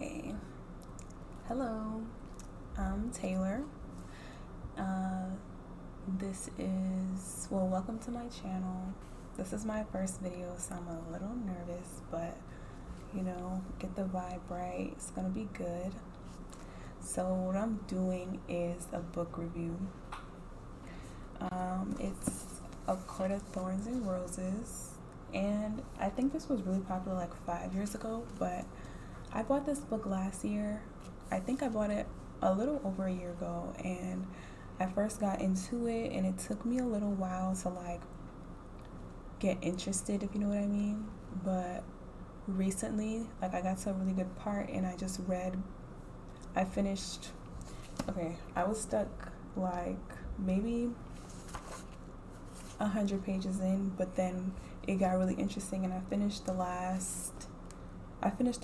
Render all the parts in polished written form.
Okay. Hello, I'm Taylor. Uh, welcome to my channel. This is my first video, so I'm a little nervous, but get the vibe right. It's gonna be good. So, what I'm doing is a book review. It's A Court of Thorns and Roses, and I think this was really popular like 5 years ago, but I bought this book last year. I think I bought it a little over a year ago, and I first got into it, and it took me a little while to like get interested, if you know what I mean. But recently, like, I got to a really good part, and I finished. Okay, I was stuck like maybe 100 pages in, but then it got really interesting, and I finished the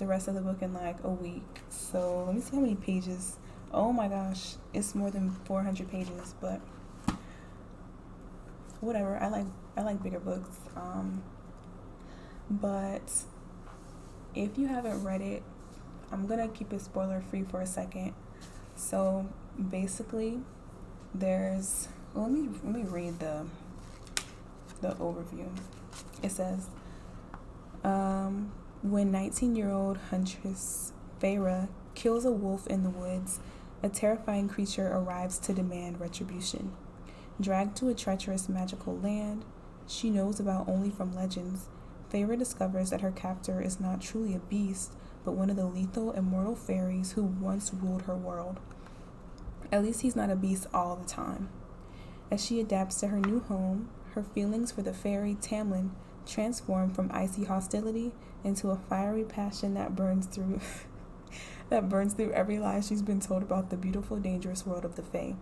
rest of the book in like a week. So let me see how many pages. Oh my gosh, it's more than 400 pages, but whatever. I like bigger books. But if you haven't read it, I'm gonna keep it spoiler free for a second. So basically, let me read the overview. It says, when 19-year-old huntress Feyre kills a wolf in the woods, a terrifying creature arrives to demand retribution. Dragged to a treacherous magical land she knows about only from legends, Feyre discovers that her captor is not truly a beast, but one of the lethal immortal fairies who once ruled her world. At least he's not a beast all the time. As she adapts to her new home, her feelings for the fairy Tamlin transform from icy hostility into a fiery passion that burns through every lie she's been told about the beautiful, dangerous world of the Fae.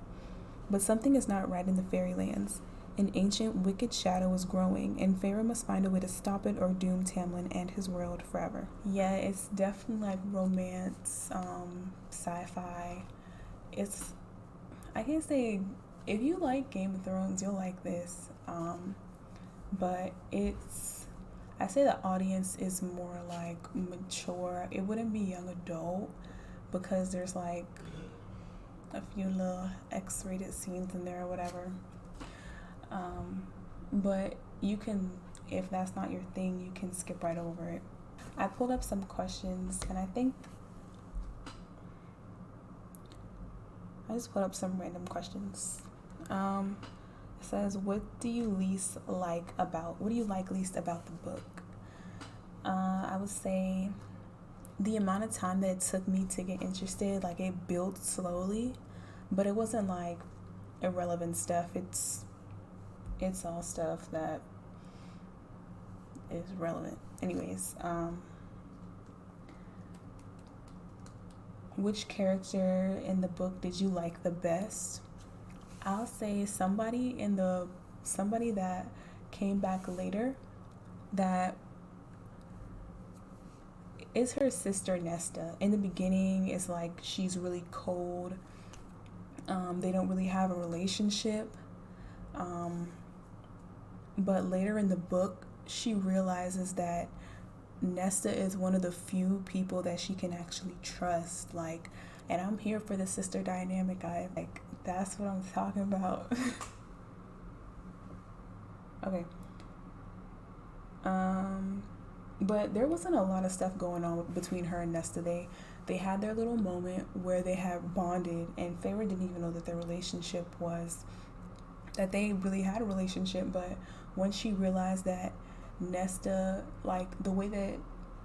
But something is not right in the fairylands. An ancient, wicked shadow is growing, and Feyre must find a way to stop it or doom Tamlin and his world forever. Yeah, it's definitely like romance, sci-fi. I can't say, if you like Game of Thrones, you'll like this. But I say the audience is more like mature. It wouldn't be young adult because there's like a few little X-rated scenes in there or whatever. But you can, if that's not your thing, you can skip right over it. I pulled up some questions, and I just put up some random questions. It says, what do you like least about the book? I would say the amount of time that it took me to get interested. Like, it built slowly, but it wasn't like irrelevant stuff. It's all stuff that is relevant. Anyways, which character in the book did you like the best? I'll say somebody that came back later, that is her sister Nesta. In the beginning, it's like she's really cold. They don't really have a relationship. But later in the book, she realizes that Nesta is one of the few people that she can actually trust. Like, and I'm here for the sister dynamic. That's what I'm talking about. Okay. But there wasn't a lot of stuff going on between her and Nesta. They had their little moment where they had bonded, and Feyre didn't even know that they really had a relationship. But once she realized that Nesta, like, the way that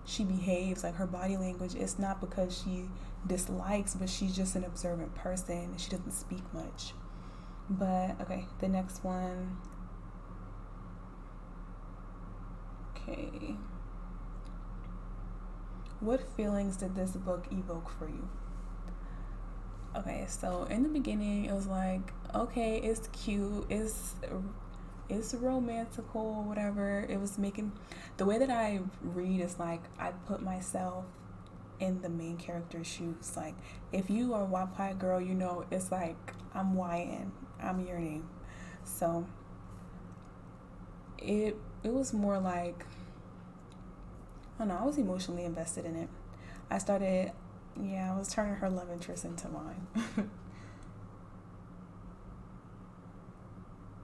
she behaves, like her body language, it's not because she dislikes, but she's just an observant person. She doesn't speak much. But okay, the next one. Okay. What feelings did this book evoke for you? Okay, so in the beginning, it was like, okay, it's cute, it's romantical, whatever. It was making, the way that I read is like, I put myself in the main character's shoes. Like, if you are a Wattpad girl, it's like, I'm YN, I'm your name. So it was more like, I don't know, I was emotionally invested in it. I started Yeah, I was turning her love interest into mine.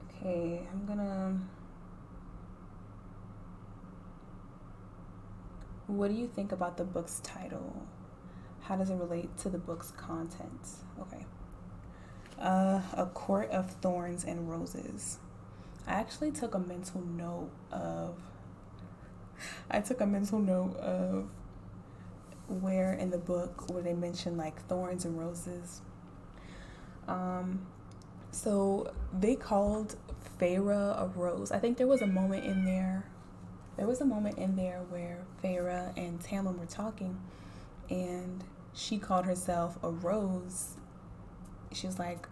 Okay, I'm gonna. What do you think about the book's title? How does it relate to the book's content? Okay. A Court of Thorns and Roses. I actually took a mental note of. I took a mental note of where in the book where they mention like thorns and roses. Um, so they called Feyre a rose. I think there was a moment in there. There was a moment in there where Feyre and Tamlin were talking, and she called herself a rose. She was like,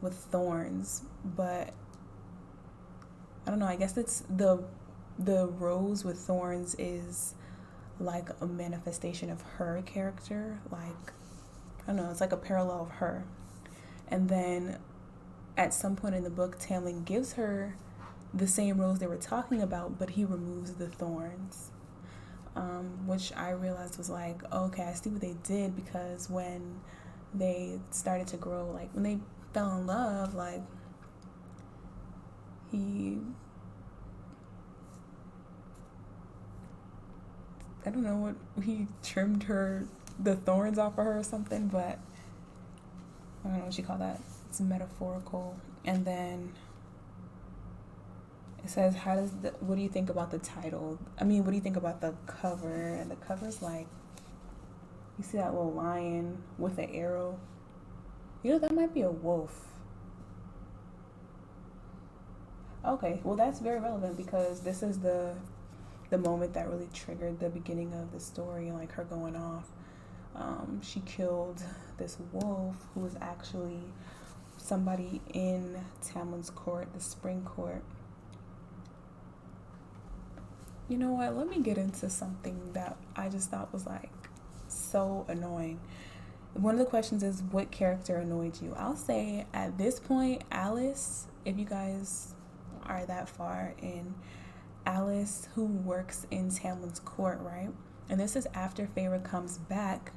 with thorns, but I don't know. I guess it's the rose with thorns is like a manifestation of her character. Like, I don't know. It's like a parallel of her. And then at some point in the book, Tamlin gives her the same rose they were talking about, but he removes the thorns. Which I realized was like, okay, I see what they did, because when they started to grow, like when they fell in love, like he, I don't know what, he trimmed the thorns off of her or something, but I don't know what you call that. It's metaphorical. And then it says, what do you think about the title? I mean, what do you think about the cover? And the cover's like, you see that little lion with an arrow? You know, that might be a wolf. Okay, well, that's very relevant, because this is the moment that really triggered the beginning of the story, like her going off. She killed this wolf who was actually somebody in Tamlin's court, the spring court. You know what? Let me get into something that I just thought was like so annoying. One of the questions is, what character annoyed you? I'll say at this point, Alice, if you guys are that far in, Alice, who works in Tamlin's court, right? And this is after Feyre comes back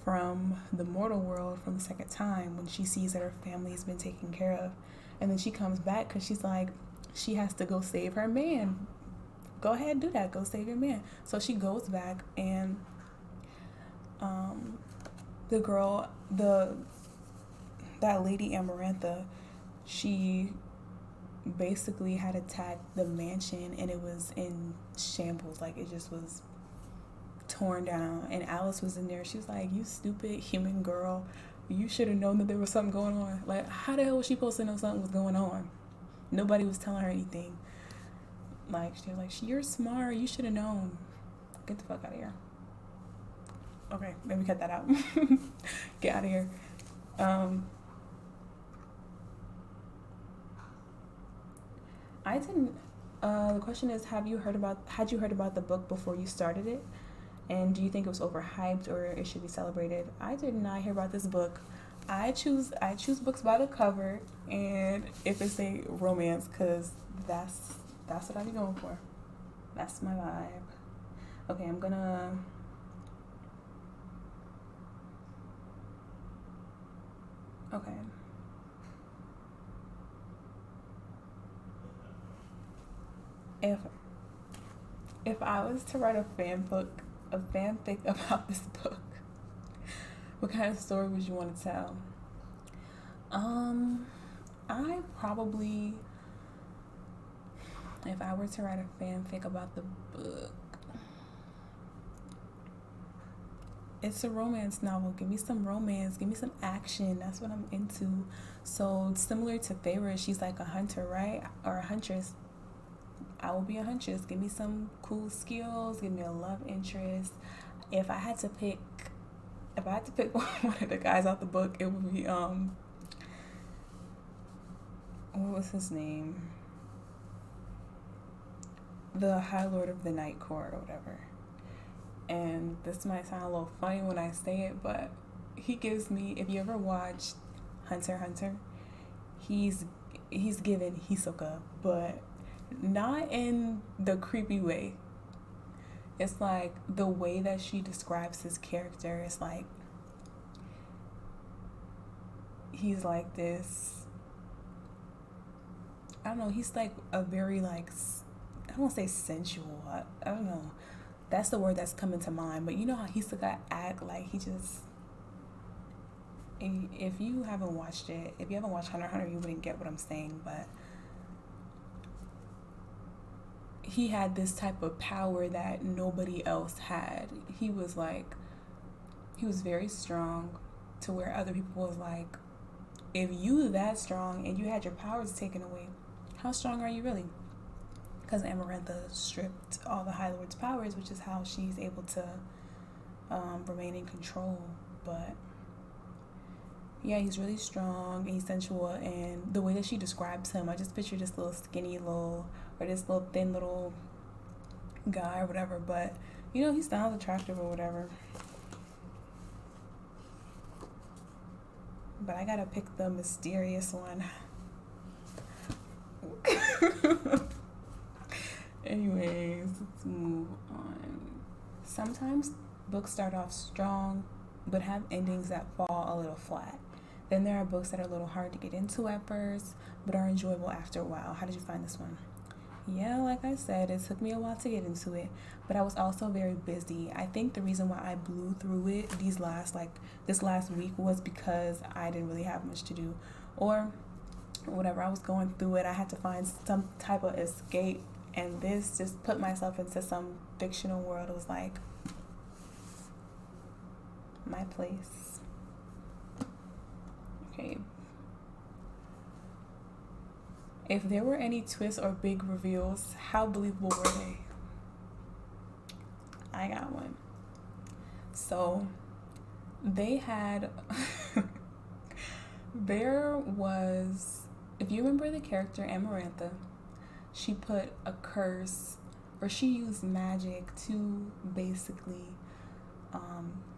from the mortal world from the second time, when she sees that her family has been taken care of. And then she comes back because she's like, she has to go save her man. Go ahead, do that. Go save your man. So she goes back, and the girl, that lady Amarantha, she basically had attacked the mansion, and it was in shambles. Like, it just was torn down, and Alice was in there. She was like, you stupid human girl, you should have known that there was something going on. Like, how the hell was she supposed to know something was going on? Nobody was telling her anything. Like, she was like, you're smart, you should have known. Get the fuck out of here. Okay, maybe cut that out. Get out of here. I didn't. The question is, had you heard about the book before you started it? And do you think it was overhyped, or it should be celebrated? I did not hear about this book. I choose books by the cover, and if it's a romance, because that's what I be going for. That's my vibe. Okay, I'm gonna. Okay. If I was to write a fanfic about this book, what kind of story would you want to tell? I probably, if I were to write a fanfic about the book, it's a romance novel. Give me some romance. Give me some action. That's what I'm into. So similar to Feyre, she's like a hunter, right? Or a huntress. I will be a huntress. Give me some cool skills. Give me a love interest. If I had to pick one of the guys out the book, it would be what was his name? The High Lord of the Night Court or whatever. And this might sound a little funny when I say it, but he gives me, if you ever watched Hunter x Hunter, he's given Hisoka, but not in the creepy way. It's like the way that she describes his character is like he's like this, I don't know, he's like a very like, I don't want to say sensual, I don't know, that's the word that's coming to mind, but you know how he's the guy act like he just, if you haven't watched Hunter x Hunter, you wouldn't get what I'm saying, but he had this type of power that nobody else had. He was very strong to where other people was like, if you that strong and you had your powers taken away, how strong are you really? Because Amarantha stripped all the High Lord's powers, which is how she's able to remain in control. But yeah, he's really strong and he's sensual, and the way that she describes him, I just picture this little skinny little, or this little thin little guy or whatever, but you know, he sounds attractive or whatever. But I gotta pick the mysterious one. Anyways, let's move on. Sometimes books start off strong but have endings that fall a little flat. Then there are books that are a little hard to get into at first but are enjoyable after a while. How did you find this one? Yeah, like I said, it took me a while to get into it, but I was also very busy. I think the reason why I blew through it this last week was because I didn't really have much to do, or whatever, I was going through it. I had to find some type of escape, and this just put myself into some fictional world. It was like my place. Okay. If there were any twists or big reveals, how believable were they? I got one. So they had there was, if you remember the character Amarantha, she put a curse, or she used magic to basically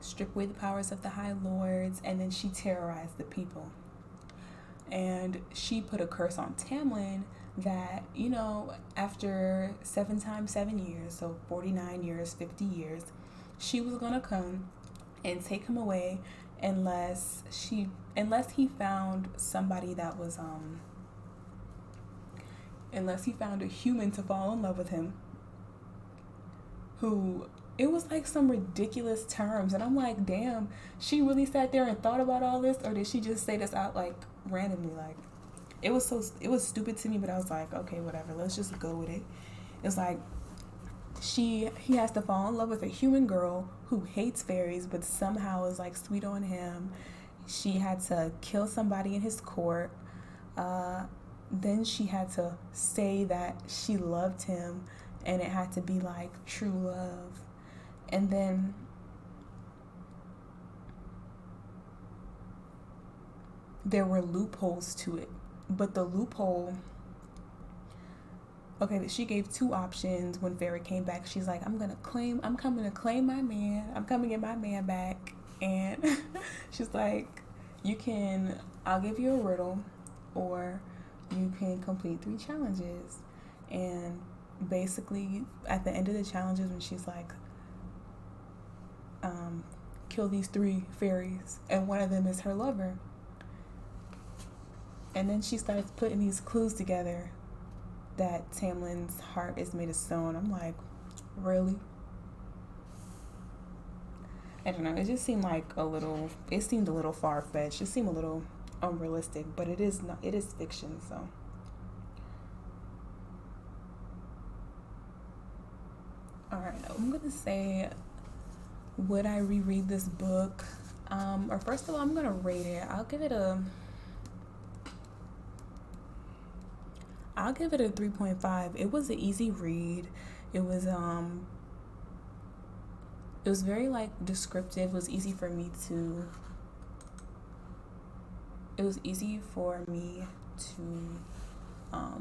strip away the powers of the High Lords, and then she terrorized the people. And she put a curse on Tamlin that, you know, after 7 times 7 years, so 49 years, 50 years, she was gonna come and take him away unless he found somebody that was unless he found a human to fall in love with him, who, it was like some ridiculous terms, and I'm like, damn, she really sat there and thought about all this, or did she just say this out like randomly? Like, it was stupid to me, but I was like, okay, whatever, let's just go with it. It's like he has to fall in love with a human girl who hates fairies but somehow is like sweet on him. She had to kill somebody in his court. Then she had to say that she loved him, and it had to be like true love. And then there were loopholes to it, but the loophole, okay, she gave 2 options when Fairy came back. She's like, I'm coming to claim my man. I'm coming to get my man back. And she's like, I'll give you a riddle, or you can complete 3 challenges. And basically at the end of the challenges, when she's like, kill these 3 fairies, and one of them is her lover. And then she starts putting these clues together that Tamlin's heart is made of stone. I'm like, really? I don't know. It just seemed like a little far-fetched. It seemed a little unrealistic, but it is not. It is fiction, so. All right, I'm gonna say, would I reread this book? Or first of all, I'm gonna rate it. I'll give it a 3.5. It was an easy read. It was very like descriptive. It was easy for me to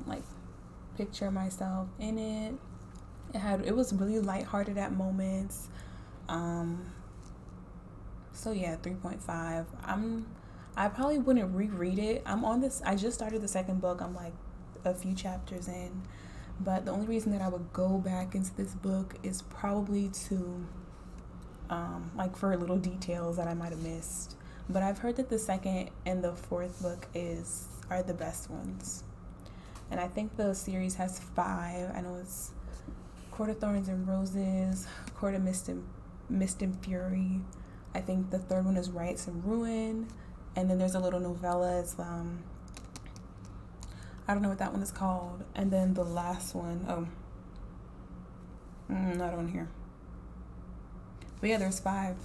like picture myself in it. It was really lighthearted at moments. So yeah, 3.5. I probably wouldn't reread it. I just started the second book. I'm like a few chapters in, But the only reason that I would go back into this book is probably to like for little details that I might have missed. But I've heard that the second and the fourth book are the best ones. And I think the series has 5. I know it's Court of Thorns and Roses, Court of Mist and Fury. I think the third one is Rights and Ruin. And then there's a little novella. It's I don't know what that one is called. And then the last one, not on here. But yeah, there's 5.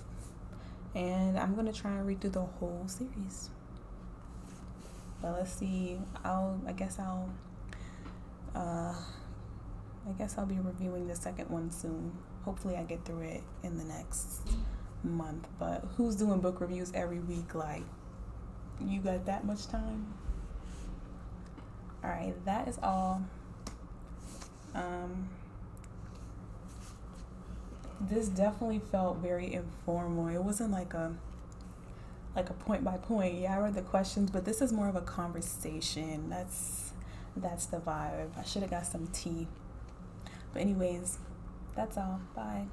And I'm going to try and read through the whole series. But let's see. I guess I'll be reviewing the second one soon. Hopefully I get through it in the next month. But who's doing book reviews every week? Like, you got that much time? Alright, that is all. This definitely felt very informal. It wasn't like a point by point. Yeah, I read the questions, but this is more of a conversation. That's the vibe. I should have got some tea. But anyways, that's all. Bye.